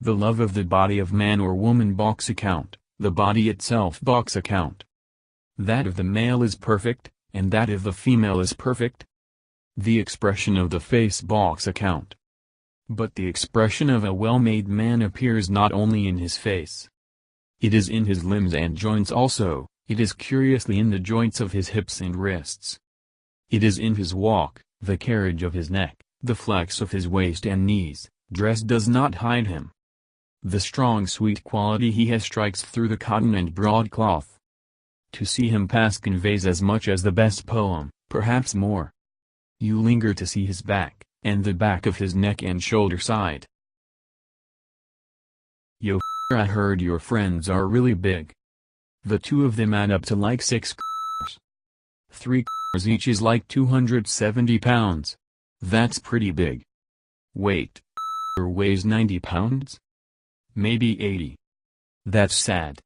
The love of the body of man or woman box account, the body itself box account. That of the male is perfect, and that of the female is perfect. The expression of the face box account. But the expression of a well-made man appears not only in his face. It is in his limbs and joints also, it is curiously in the joints of his hips and wrists. It is in his walk, the carriage of his neck, the flex of his waist and knees. Dress does not hide him. The strong sweet quality he has strikes through the cotton and broadcloth. To see him pass conveys as much as the best poem, perhaps more. You linger to see his back, and the back of his neck and shoulder side. Yo, I heard your friends are really big. The two of them add up to like 6 cars. 3 cars each is like 270 pounds. That's pretty big. Wait, weighs 90 pounds? Maybe 80. That's sad.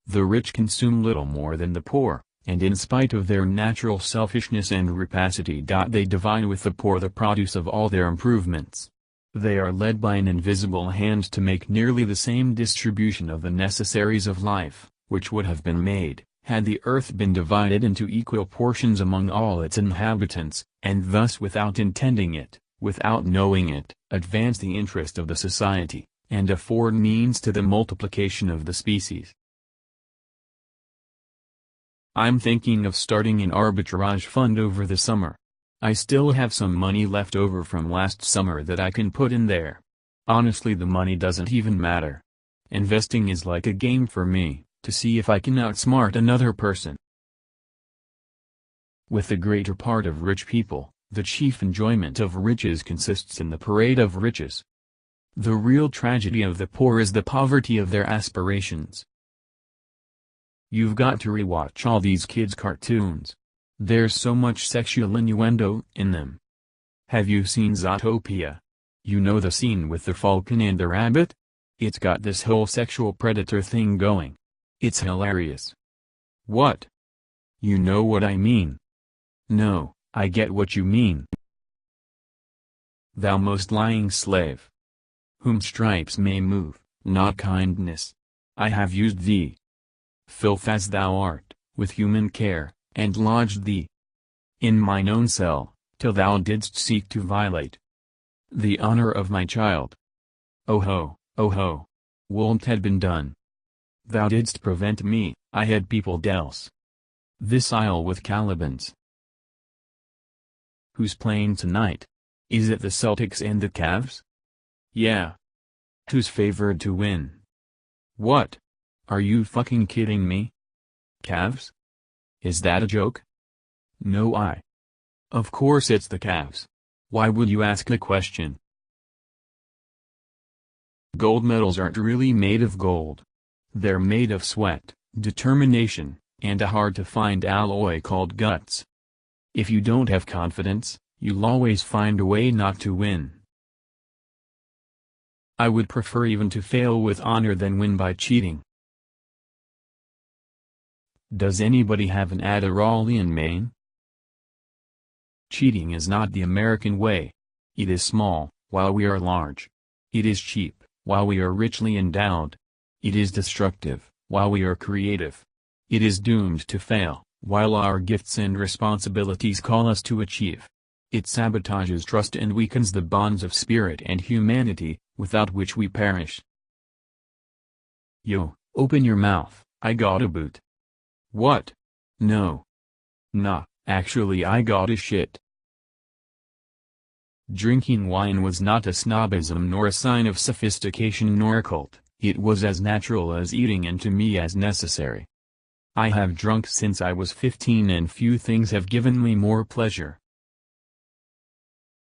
The rich consume little more than the poor, and in spite of their natural selfishness and rapacity, they divide with the poor the produce of all their improvements. They are led by an invisible hand to make nearly the same distribution of the necessaries of life, which would have been made, had the earth been divided into equal portions among all its inhabitants, and thus without intending it, without knowing it, advance the interest of the society, and afford means to the multiplication of the species. I'm thinking of starting an arbitrage fund over the summer. I still have some money left over from last summer that I can put in there. Honestly, the money doesn't even matter. Investing is like a game for me, to see if I can outsmart another person. With the greater part of rich people, the chief enjoyment of riches consists in the parade of riches. The real tragedy of the poor is the poverty of their aspirations. You've got to rewatch all these kids' cartoons. There's so much sexual innuendo in them. Have you seen Zootopia? You know the scene with the falcon and the rabbit? It's got this whole sexual predator thing going. It's hilarious. What? You know what I mean? No, I get what you mean. Thou most lying slave, whom stripes may move, not kindness, I have used thee, filth as thou art, with human care, and lodged thee in mine own cell, till thou didst seek to violate the honor of my child. Oh ho, would had been done. Thou didst prevent me, I had peopled else this isle with Calibans. Who's playing tonight? Is it the Celtics and the Cavs? Yeah. Who's favored to win? What? Are you fucking kidding me? Cavs? Is that a joke? No. Of course it's the Cavs. Why would you ask the question? Gold medals aren't really made of gold. They're made of sweat, determination, and a hard-to-find alloy called guts. If you don't have confidence, you'll always find a way not to win. I would prefer even to fail with honor than win by cheating. Does anybody have an Adderall in Maine? Cheating is not the American way. It is small, while we are large. It is cheap, while we are richly endowed. It is destructive, while we are creative. It is doomed to fail, while our gifts and responsibilities call us to achieve. It sabotages trust and weakens the bonds of spirit and humanity, without which we perish. Yo, open your mouth, I got a boot. What? No. Nah, actually I got a shit. Drinking wine was not a snobism nor a sign of sophistication nor a cult, it was as natural as eating and to me as necessary. I have drunk since I was 15 and few things have given me more pleasure.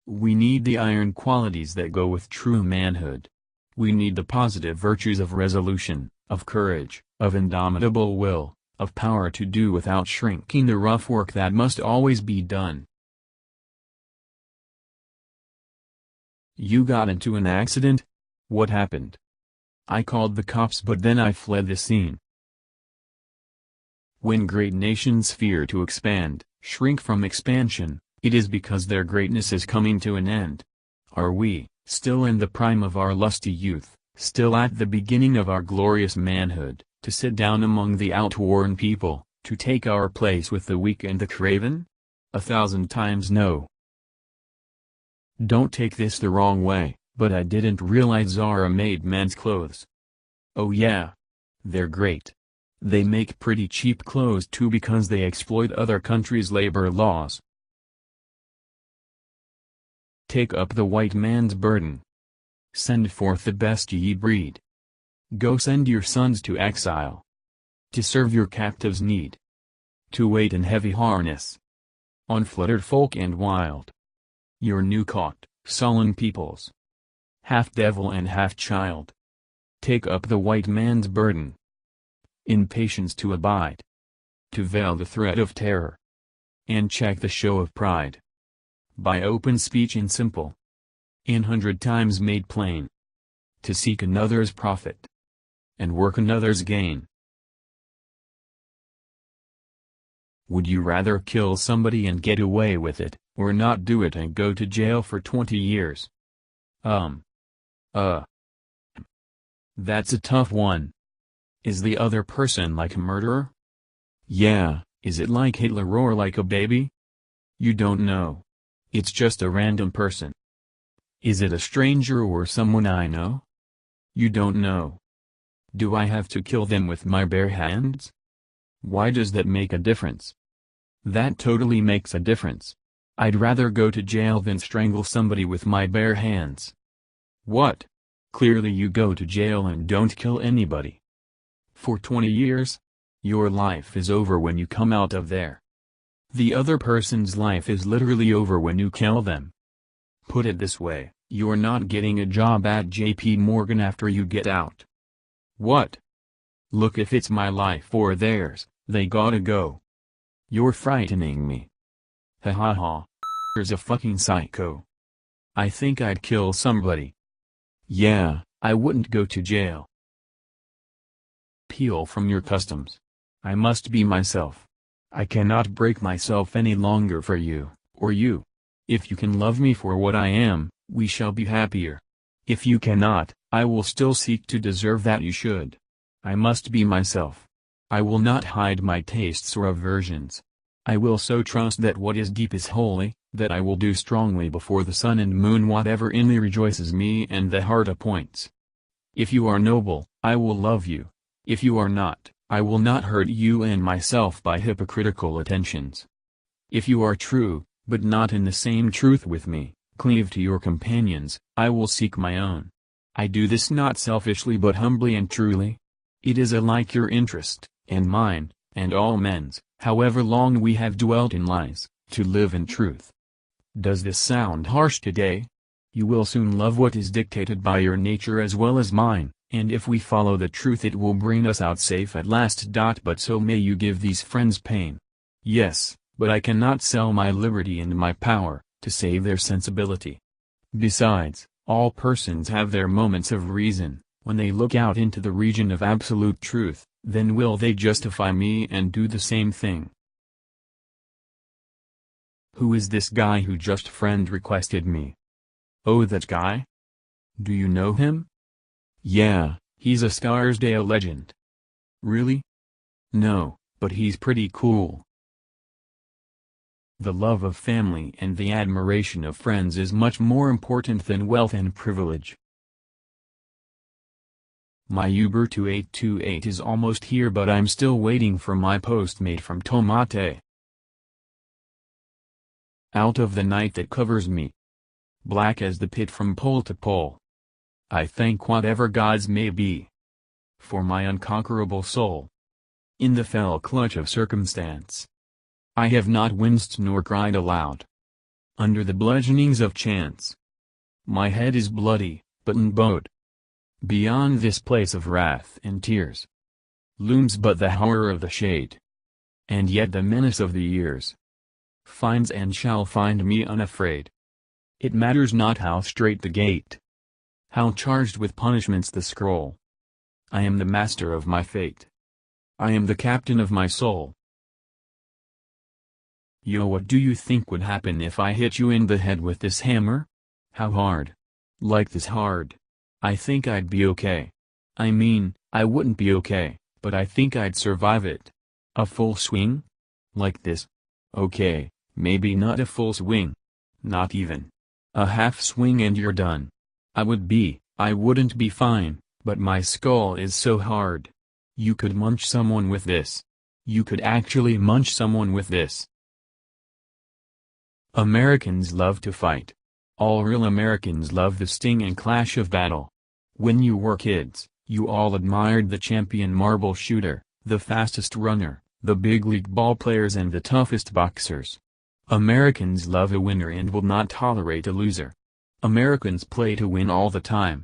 We need the iron qualities that go with true manhood. We need the positive virtues of resolution, of courage, of indomitable will, of power to do without shrinking the rough work that must always be done. You got into an accident? What happened? I called the cops but then I fled the scene. When great nations fear to expand, shrink from expansion, it is because their greatness is coming to an end. Are we, still in the prime of our lusty youth, still at the beginning of our glorious manhood, to sit down among the outworn people, to take our place with the weak and the craven? 1,000 times no. Don't take this the wrong way, but I didn't realize Zara made men's clothes. Oh yeah. They're great. They make pretty cheap clothes too because they exploit other countries' labor laws. Take up the white man's burden. Send forth the best ye breed. Go send your sons to exile. To serve your captives' need. To wait in heavy harness. Unfluttered folk and wild. Your new caught, sullen peoples. Half devil and half child. Take up the white man's burden. In patience to abide. To veil the threat of terror. And check the show of pride. By open speech and simple. 100 times made plain. To seek another's profit. And work another's gain. Would you rather kill somebody and get away with it, or not do it and go to jail for 20 years? That's a tough one. Is the other person like a murderer? Yeah, is it like Hitler or like a baby? You don't know. It's just a random person. Is it a stranger or someone I know? You don't know. Do I have to kill them with my bare hands? Why does that make a difference? That totally makes a difference. I'd rather go to jail than strangle somebody with my bare hands. What? Clearly you go to jail and don't kill anybody. For 20 years? Your life is over when you come out of there. The other person's life is literally over when you kill them. Put it this way, you're not getting a job at JP Morgan after you get out. What? Look, if it's my life or theirs, they gotta go. You're frightening me. Ha ha ha. Here's a fucking psycho. I think I'd kill somebody. Yeah, I wouldn't go to jail. Peel from your customs. I must be myself. I cannot break myself any longer for you, or you. If you can love me for what I am, we shall be happier. If you cannot, I will still seek to deserve that you should. I must be myself. I will not hide my tastes or aversions. I will so trust that what is deep is holy, that I will do strongly before the sun and moon whatever inly rejoices me and the heart appoints. If you are noble, I will love you. If you are not, I will not hurt you and myself by hypocritical attentions. If you are true, but not in the same truth with me, cleave to your companions, I will seek my own. I do this not selfishly but humbly and truly. It is alike your interest, and mine, and all men's, however long we have dwelt in lies, to live in truth. Does this sound harsh today? You will soon love what is dictated by your nature as well as mine, and if we follow the truth it will bring us out safe at last. But so may you give these friends pain. Yes, but I cannot sell my liberty and my power, to save their sensibility. Besides, all persons have their moments of reason. When they look out into the region of absolute truth, then will they justify me and do the same thing. Who is this guy who just friend requested me? Oh, that guy? Do you know him? Yeah, he's a Scarsdale legend. Really? No, but he's pretty cool. The love of family and the admiration of friends is much more important than wealth and privilege. My Uber 2828 is almost here, but I'm still waiting for my Postmate from Tomate. Out of the night that covers me, black as the pit from pole to pole, I thank whatever gods may be for my unconquerable soul. In the fell clutch of circumstance, I have not winced nor cried aloud. Under the bludgeonings of chance, my head is bloody, but unbowed. Beyond this place of wrath and tears looms but the horror of the shade, and yet the menace of the years finds and shall find me unafraid. It matters not how strait the gate, how charged with punishments the scroll. I am the master of my fate. I am the captain of my soul. Yo, what do you think would happen if I hit you in the head with this hammer? How hard? Like this hard. I think I'd be okay. I mean, I wouldn't be okay, but I think I'd survive it. A full swing? Like this? Okay, maybe not a full swing. Not even. A half swing and you're done. I wouldn't be fine, but my skull is so hard. You could munch someone with this. You could actually munch someone with this. Americans love to fight. All real Americans love the sting and clash of battle. When you were kids, you all admired the champion marble shooter, the fastest runner, the big league ball players and the toughest boxers. Americans love a winner and will not tolerate a loser. Americans play to win all the time.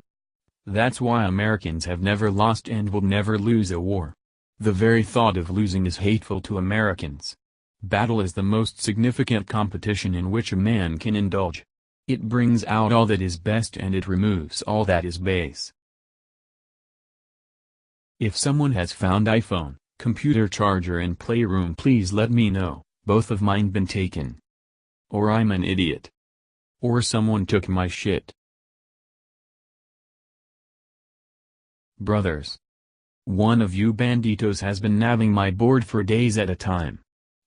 That's why Americans have never lost and will never lose a war. The very thought of losing is hateful to Americans. Battle is the most significant competition in which a man can indulge. It brings out all that is best and it removes all that is base. If someone has found iPhone, computer charger and playroom, please let me know. Both of mine been taken. Or I'm an idiot. Or someone took my shit. Brothers. One of you banditos has been nabbing my board for days at a time.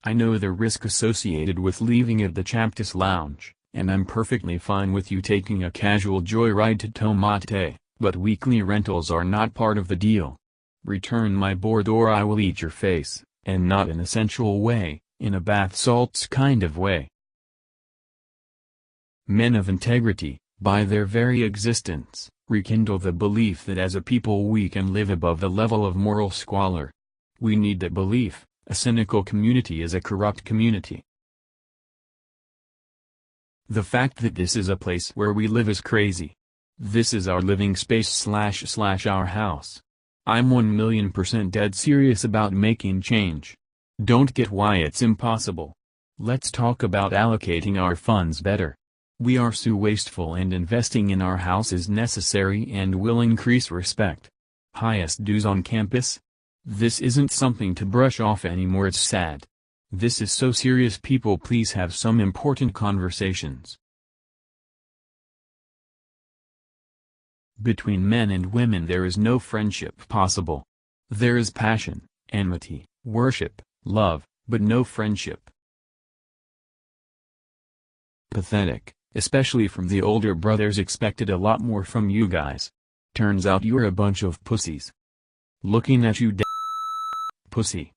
I know the risk associated with leaving at the Chaptis Lounge, and I'm perfectly fine with you taking a casual joyride to Tomate, but weekly rentals are not part of the deal. Return my board or I will eat your face, and not in a sensual way, in a bath salts kind of way. Men of integrity, by their very existence, rekindle the belief that as a people we can live above the level of moral squalor. We need that belief. A cynical community is a corrupt community. The fact that this is a place where we live is crazy. This is our living space / our house. I'm 1,000,000% dead serious about making change. Don't get why it's impossible. Let's talk about allocating our funds better. We are so wasteful and investing in our house is necessary and will increase respect. Highest dues on campus? This isn't something to brush off anymore, it's sad. This is so serious, people, please have some important conversations. Between men and women there is no friendship possible. There is passion, enmity, worship, love, but no friendship. Pathetic, especially from the older brothers. Expected a lot more from you guys. Turns out you're a bunch of pussies. Looking at you, pussy.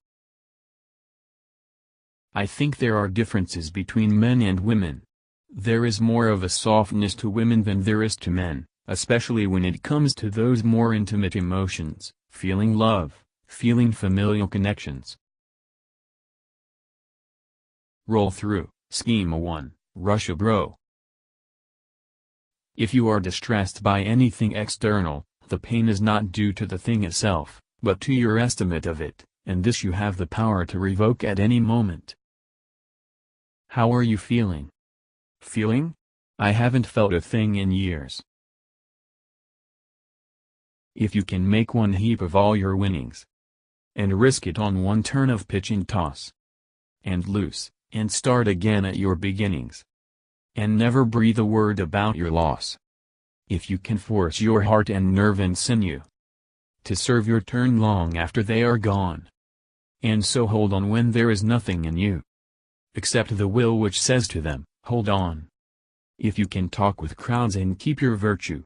I think there are differences between men and women. There is more of a softness to women than there is to men, especially when it comes to those more intimate emotions, feeling love, feeling familial connections. Roll through, Schema 1, Russia bro. If you are distressed by anything external, the pain is not due to the thing itself, but to your estimate of it, and this you have the power to revoke at any moment. How are you feeling? Feeling? I haven't felt a thing in years. If you can make one heap of all your winnings, and risk it on one turn of pitch and toss, and lose, and start again at your beginnings, and never breathe a word about your loss. If you can force your heart and nerve and sinew to serve your turn long after they are gone, and so hold on when there is nothing in you except the will which says to them, hold on. If you can talk with crowds and keep your virtue,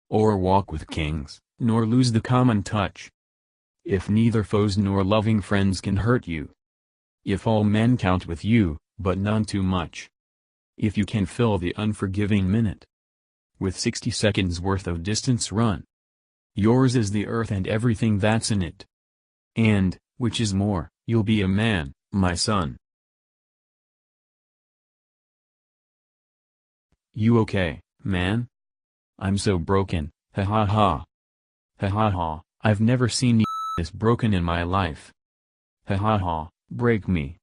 or walk with kings, nor lose the common touch. If neither foes nor loving friends can hurt you. If all men count with you, but none too much. If you can fill the unforgiving minute with 60 seconds worth of distance run. Yours is the earth and everything that's in it. And, which is more, you'll be a man, my son. You okay, man? I'm so broken, ha ha ha. Ha ha ha, I've never seen you this broken in my life. Ha ha ha, break me.